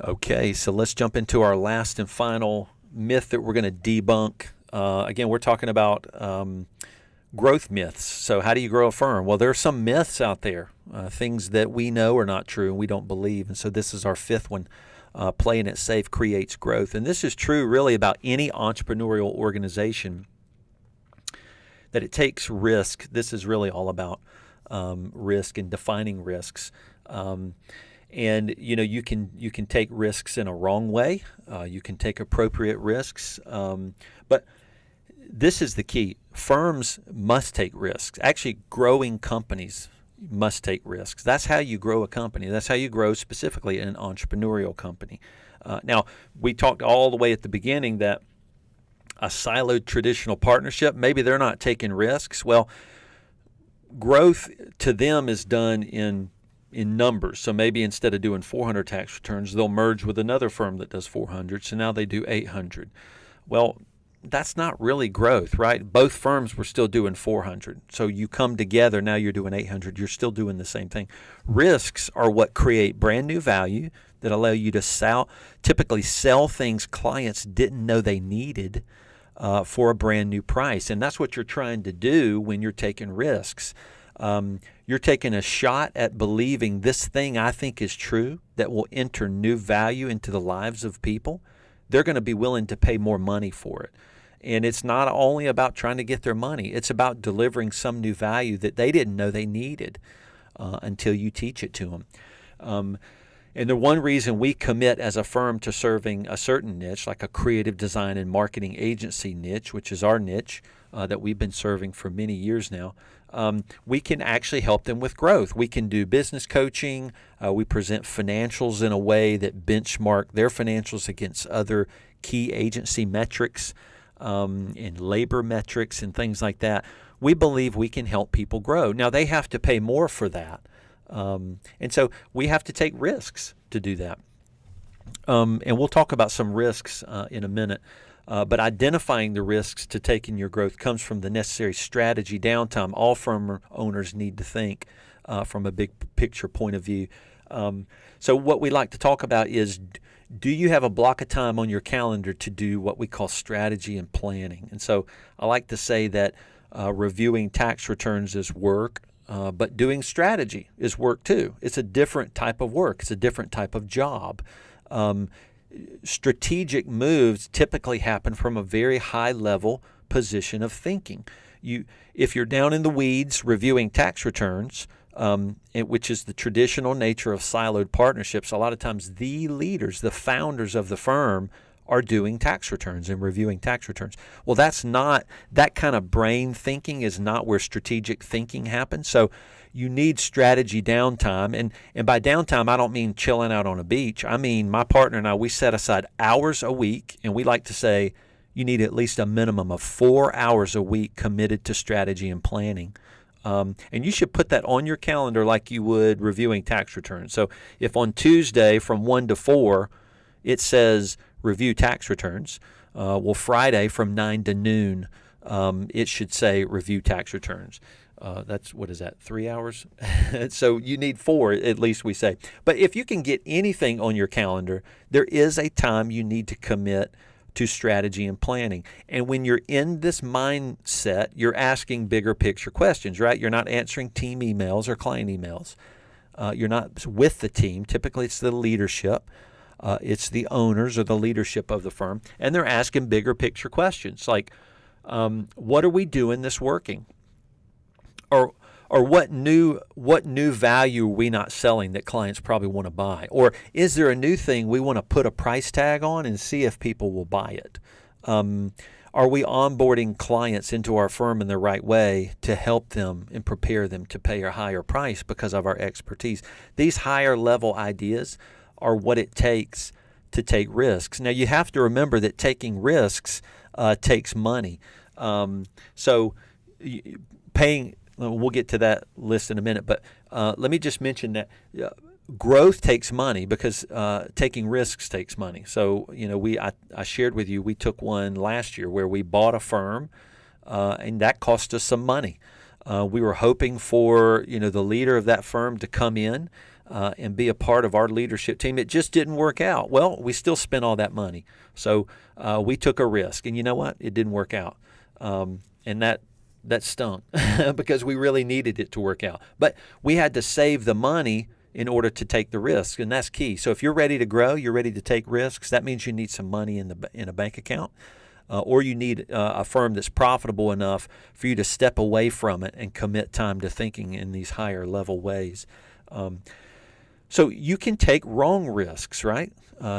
Okay, so let's jump into our last and final myth that we're going to debunk. Again, we're talking about growth myths. So, how do you grow a firm? Well, there are some myths out there, things that we know are not true and we don't believe. And so, this is our fifth one. Playing it safe creates growth. And this is true really about any entrepreneurial organization, that it takes risk. This is really all about risk and defining risks. And you can take risks in a wrong way. You can take appropriate risks, but this is the key. Firms must take risks. Actually, growing companies must take risks. That's how you grow a company. That's how you grow specifically an entrepreneurial company. Now, we talked all the way at the beginning that a siloed traditional partnership, maybe they're not taking risks. Well, growth to them is done in numbers. So maybe instead of doing 400 tax returns, they'll merge with another firm that does 400. So now they do 800. Well, that's not really growth, right? Both firms were still doing 400. So you come together, now you're doing 800. You're still doing the same thing. Risks are what create brand new value that allow you to typically sell things clients didn't know they needed for a brand new price. And that's what you're trying to do when you're taking risks. You're taking a shot at believing this thing I think is true that will enter new value into the lives of people. They're going to be willing to pay more money for it. And it's not only about trying to get their money. It's about delivering some new value that they didn't know they needed until you teach it to them. And the one reason we commit as a firm to serving a certain niche, like a creative design and marketing agency niche, which is our niche that we've been serving for many years now, we can actually help them with growth. We can do business coaching. We present financials in a way that benchmark their financials against other key agency metrics and labor metrics and things like that. We believe we can help people grow. Now, they have to pay more for that. And so we have to take risks to do that. And we'll talk about some risks in a minute. But identifying the risks to take in your growth comes from the necessary strategy downtime all firm owners need to think from a big picture point of view. So what we like to talk about is, do you have a block of time on your calendar to do what we call strategy and planning? And so I like to say that reviewing tax returns is work, but doing strategy is work too. It's a different type of work. It's a different type of job. Strategic moves typically happen from a very high level position of thinking. If you're down in the weeds reviewing tax returns, which is the traditional nature of siloed partnerships, a lot of times the leaders, the founders of the firm, are doing tax returns and reviewing tax returns. Well, that kind of brain thinking is not where strategic thinking happens. So you need strategy downtime. And by downtime, I don't mean chilling out on a beach. I mean, my partner and I, we set aside hours a week, and we like to say you need at least a minimum of 4 hours a week committed to strategy and planning. And you should put that on your calendar like you would reviewing tax returns. So if on Tuesday from 1 to 4, it says review tax returns, well, Friday from 9 to noon, it should say review tax returns. That's, what is that, 3 hours? So you need 4, at least we say. But if you can get anything on your calendar, there is a time you need to commit to strategy and planning. And when you're in this mindset, you're asking bigger picture questions, right? You're not answering team emails or client emails. You're not with the team. Typically, it's the leadership. It's the owners or the leadership of the firm. And they're asking bigger picture questions like, what are we doing that's working? Or what new value are we not selling that clients probably want to buy? Or is there a new thing we want to put a price tag on and see if people will buy it? Are we onboarding clients into our firm in the right way to help them and prepare them to pay a higher price because of our expertise? These higher level ideas are what it takes to take risks. Now, you have to remember that taking risks takes money. So paying... We'll get to that list in a minute, but let me just mention that growth takes money because taking risks takes money. So, I shared with you, we took one last year where we bought a firm, and that cost us some money. We were hoping for, the leader of that firm to come in and be a part of our leadership team. It just didn't work out. Well, we still spent all that money. So we took a risk. And you know what? It didn't work out. And that stunk because we really needed it to work out. But we had to save the money in order to take the risk, and that's key. So if you're ready to grow, you're ready to take risks, that means you need some money in a bank account, or you need a firm that's profitable enough for you to step away from it and commit time to thinking in these higher level ways. So you can take wrong risks, right?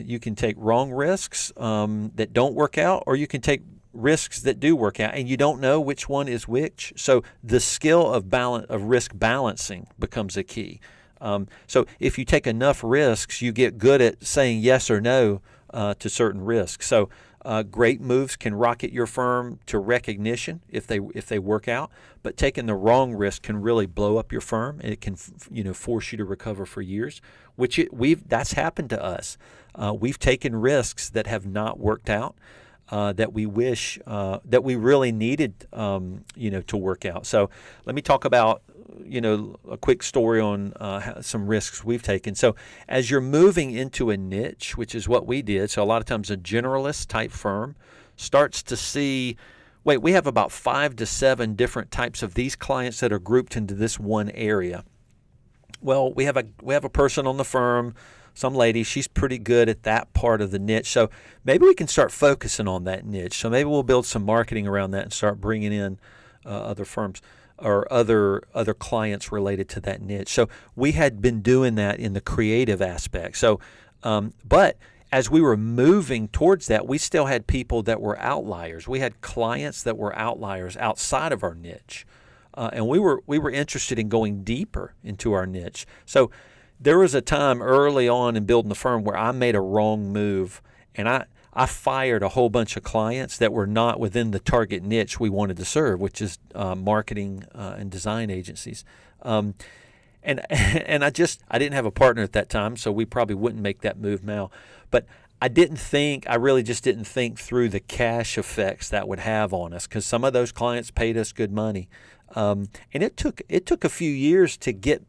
You can take wrong risks that don't work out, or you can take risks that do work out, and you don't know which one is which. So the skill of risk balancing becomes a key. So if you take enough risks, you get good at saying yes or no to certain risks. So great moves can rocket your firm to recognition if they work out, but taking the wrong risk can really blow up your firm, and it can force you to recover for years. That's happened to us. We've taken risks that have not worked out. That we wish that we really needed, to work out. So let me talk about, a quick story on some risks we've taken. So as you're moving into a niche, which is what we did, so a lot of times a generalist type firm starts to see, we have about 5 to 7 different types of these clients that are grouped into this one area. Well, we have a person on the firm, some lady, she's pretty good at that part of the niche. So maybe we can start focusing on that niche. So maybe we'll build some marketing around that and start bringing in other firms or other clients related to that niche. So we had been doing that in the creative aspect. So, but as we were moving towards that, we still had people that were outliers. We had clients that were outliers outside of our niche. And we were interested in going deeper into our niche. So there was a time early on in building the firm where I made a wrong move, and I fired a whole bunch of clients that were not within the target niche we wanted to serve, which is marketing and design agencies. And I didn't have a partner at that time, so we probably wouldn't make that move now. But I really just didn't think through the cash effects that would have on us, because some of those clients paid us good money. And it took a few years to get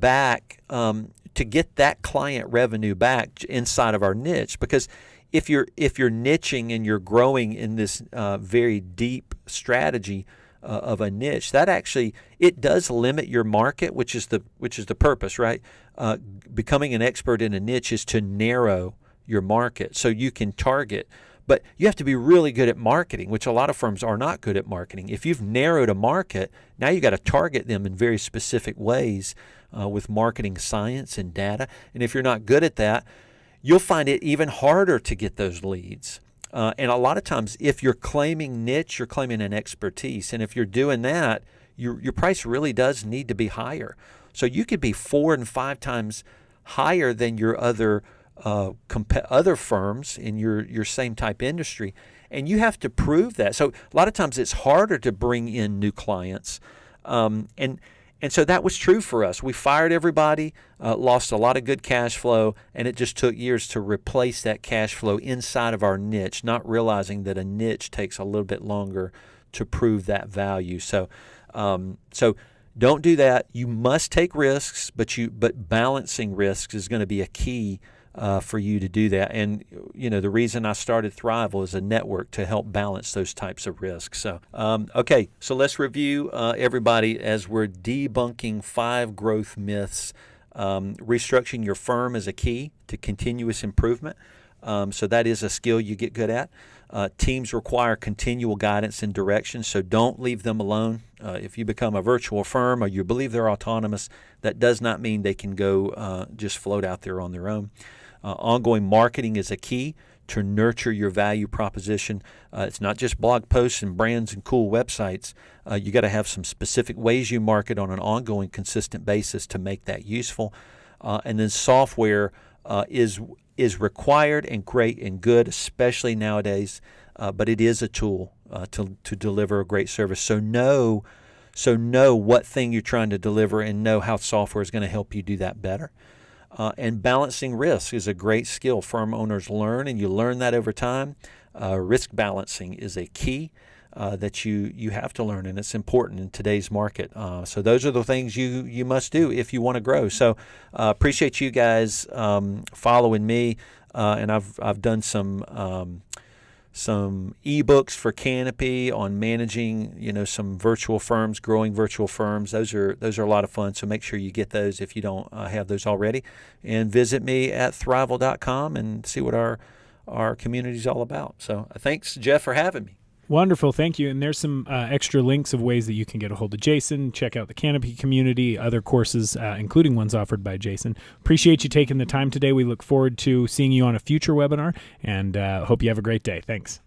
back, to get that client revenue back inside of our niche. Because if you're niching and you're growing in this very deep strategy of a niche, that actually, it does limit your market, which is the purpose, right? Becoming an expert in a niche is to narrow your market so you can target. But you have to be really good at marketing, which a lot of firms are not good at marketing. If you've narrowed a market, now you got to target them in very specific ways with marketing science and data. And if you're not good at that, you'll find it even harder to get those leads. And a lot of times, if you're claiming niche, you're claiming an expertise. And if you're doing that, your price really does need to be higher. So you could be 4 and 5 times higher than your other firms in your same type industry, and you have to prove that. So a lot of times it's harder to bring in new clients, and so that was true for us. We fired everybody, lost a lot of good cash flow, and it just took years to replace that cash flow inside of our niche, not realizing that a niche takes a little bit longer to prove that value. So don't do that. You must take risks, but balancing risks is going to be a key for you to do that. And the reason I started Thrival is a network to help balance those types of risks. So okay, so let's review everybody as we're debunking 5 growth myths. Restructuring your firm is a key to continuous improvement. So that is a skill you get good at. Teams require continual guidance and direction, so don't leave them alone. If you become a virtual firm or you believe they're autonomous, that does not mean they can go just float out there on their own. Ongoing marketing is a key to nurture your value proposition. It's not just blog posts and brands and cool websites. You got to have some specific ways you market on an ongoing, consistent basis to make that useful. And then software is required and great and good, especially nowadays. But it is a tool to deliver a great service. So know what thing you're trying to deliver and know how software is going to help you do that better. And balancing risk is a great skill firm owners learn, and you learn that over time. Risk balancing is a key. that you have to learn, and it's important in today's market. So those are the things you must do if you want to grow. So appreciate you guys following me, and I've done some ebooks for Canopy on managing, some virtual firms, growing virtual firms. Those are a lot of fun. So make sure you get those if you don't have those already, and visit me at thrival.com and see what our community is all about. So thanks, Jeff, for having me. Wonderful. Thank you. And there's some extra links of ways that you can get a hold of Jason, check out the Canopy community, other courses, including ones offered by Jason. Appreciate you taking the time today. We look forward to seeing you on a future webinar, and hope you have a great day. Thanks.